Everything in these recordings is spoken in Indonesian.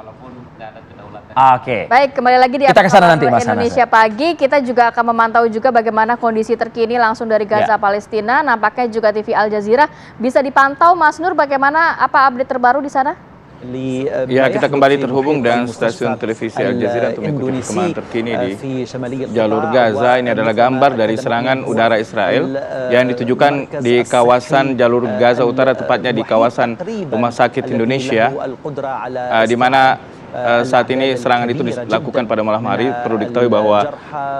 walaupun tidak ada kedaulatan. Oke. Baik, kembali lagi di Kita kesana nanti, Mas Indonesia Pagi. Kita juga akan memantau juga bagaimana kondisi terkini langsung dari Gaza, Palestina. Nampaknya juga TV Al Jazeera bisa dipantau. Mas Nur, bagaimana apa update terbaru di sana? Ya, kita kembali terhubung dengan stasiun televisi Al Jazeera untuk mengikuti perkembangan terkini di jalur Gaza. Ini adalah gambar dari serangan udara Israel yang ditujukan di kawasan jalur Gaza Utara, tepatnya di kawasan Rumah Sakit Indonesia, di mana saat ini serangan itu dilakukan pada malam hari. Perlu diketahui bahwa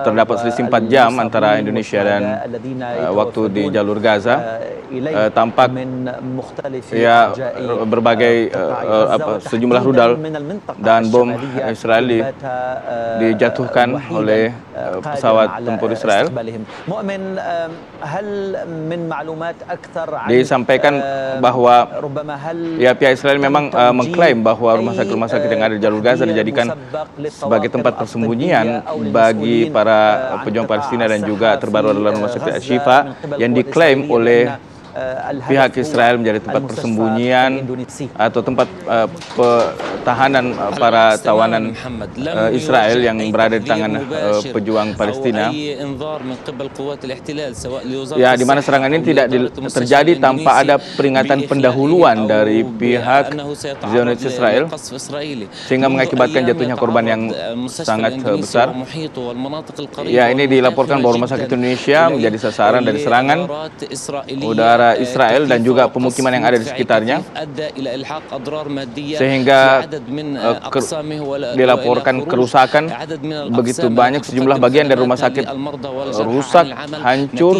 terdapat selisih 4 jam antara Indonesia dan waktu di jalur Gaza. Tampak ya berbagai sejumlah rudal dan bom Israel dijatuhkan oleh pesawat tempur Israel. Disampaikan bahwa ya pihak Israel memang mengklaim bahwa rumah sakit yang ada di jalur Gaza dijadikan sebagai tempat persembunyian bagi para pejuang Palestina, dan juga terbaru adalah rumah sakit Al-Shifa yang diklaim oleh pihak Israel menjadi tempat persembunyian atau tempat tahanan para tawanan Israel yang berada di tangan pejuang Palestina. Ya, di mana serangan ini tidak terjadi tanpa ada peringatan pendahuluan dari pihak Zionis Israel, sehingga mengakibatkan jatuhnya korban yang sangat besar. Ya, ini dilaporkan bahwa rumah sakit Indonesia menjadi sasaran dari serangan udara Israel dan juga pemukiman yang ada di sekitarnya, sehingga dilaporkan kerusakan begitu banyak. Sejumlah bagian dari rumah sakit rusak, hancur,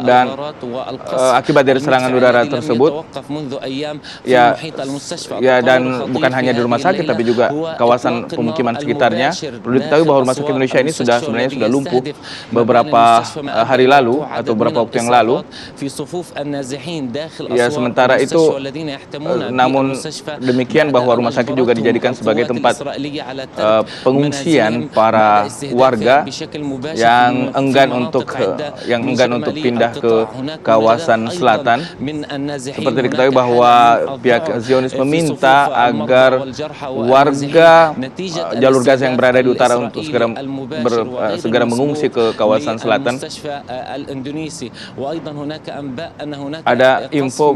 dan akibat dari serangan udara tersebut ya dan bukan hanya di rumah sakit tapi juga kawasan pemukiman sekitarnya. Perlu diketahui bahwa rumah sakit Indonesia ini sebenarnya sudah lumpuh beberapa hari lalu atau beberapa waktu yang lalu. Ya, sementara itu namun demikian bahwa rumah sakit juga dijadikan sebagai tempat pengungsian para warga yang enggan untuk pindah ke kawasan selatan. Seperti diketahui bahwa pihak Zionis meminta agar warga jalur Gaza yang berada di utara untuk segera mengungsi ke kawasan selatan. Ada info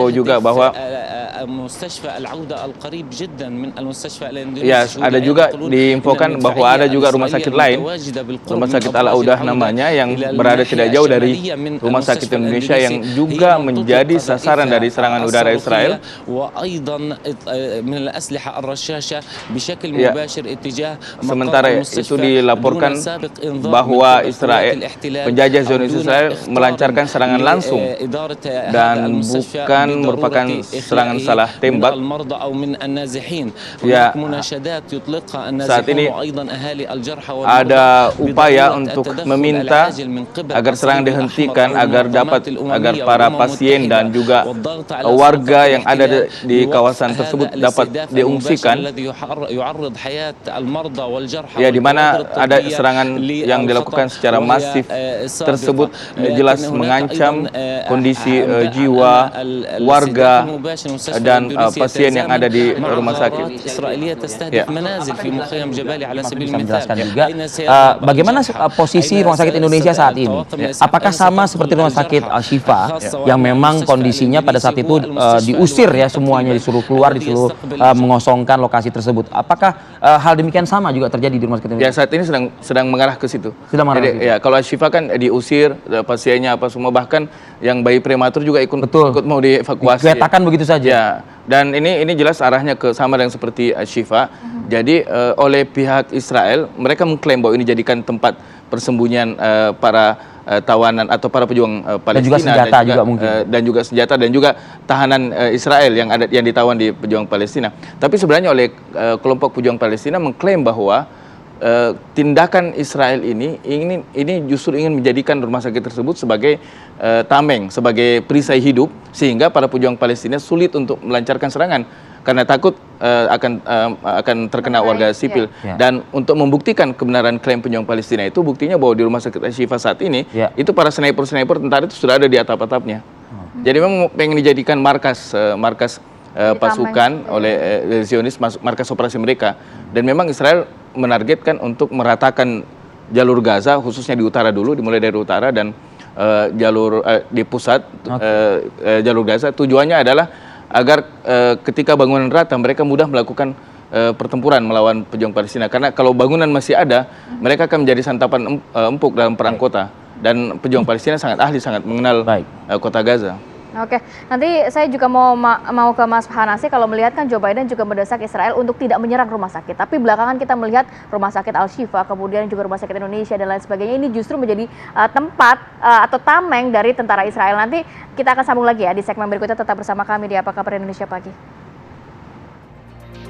juga bahwa ya, ada juga diinfokan bahwa ada juga rumah sakit lain, rumah sakit Al-Audah namanya, yang berada tidak jauh dari rumah sakit Indonesia yang juga menjadi sasaran dari serangan udara Israel. Ya, sementara itu dilaporkan bahwa penjajah Zionis Israel melancarkan serangan langsung dan bukan merupakan serangan salah tembak. Ya, saat ini ada upaya untuk meminta agar serangan dihentikan, agar para pasien dan juga warga yang ada di kawasan tersebut dapat diungsikan. Ya, di mana ada serangan yang dilakukan secara masif tersebut jelas mengancam kondisi jiwa warga dan pasien yang ada di rumah sakit. Ya. Bisa menjelaskan juga bagaimana posisi rumah sakit Indonesia saat ini? Apakah sama seperti rumah sakit Al-Shifa yang memang kondisinya pada saat itu diusir, ya, semuanya disuruh keluar, disuruh mengosongkan lokasi tersebut? Apakah hal demikian sama juga terjadi di rumah sakit Indonesia? Ya, saat ini sedang mengarah ke situ. Jadi, ya, kalau Al-Shifa kan diusir pasiennya apa semua, bahkan yang bayi prematur juga ikut mau dievakuasi. Kelihatan begitu saja. Ya, dan ini jelas arahnya ke sama dengan seperti Al-Shifa. Jadi oleh pihak Israel, mereka mengklaim bahwa ini jadikan tempat persembunyian para tawanan atau para pejuang Palestina dan juga senjata dan juga tahanan Israel yang ditawan di pejuang Palestina. Tapi sebenarnya oleh kelompok pejuang Palestina mengklaim bahwa tindakan Israel ini justru ingin menjadikan rumah sakit tersebut sebagai tameng, sebagai perisai hidup, sehingga para pejuang Palestina sulit untuk melancarkan serangan karena takut akan terkena warga sipil. Dan untuk membuktikan kebenaran klaim pejuang Palestina itu, buktinya bahwa di rumah sakit Al-Shifa saat ini itu para sniper tentara itu sudah ada di atap-atapnya. Jadi memang pengen dijadikan markas pasukan oleh Zionis, markas operasi mereka. Dan memang Israel menargetkan untuk meratakan jalur Gaza, khususnya di utara dulu, dimulai dari utara dan jalur di pusat jalur Gaza. Tujuannya adalah agar ketika bangunan rata mereka mudah melakukan pertempuran melawan pejuang Palestina. Karena kalau bangunan masih ada, mereka akan menjadi santapan empuk dalam perang kota. Dan pejuang Palestina sangat ahli, sangat mengenal kota Gaza. Oke, nanti saya juga mau ke Mas Hanasi. Kalau melihat kan Joe Biden juga mendesak Israel untuk tidak menyerang rumah sakit. Tapi belakangan kita melihat rumah sakit Al-Shifa, kemudian juga rumah sakit Indonesia dan lain sebagainya, ini justru menjadi tempat atau tameng dari tentara Israel. Nanti kita akan sambung lagi ya di segmen berikutnya. Tetap bersama kami di Apa Kabar Indonesia Pagi.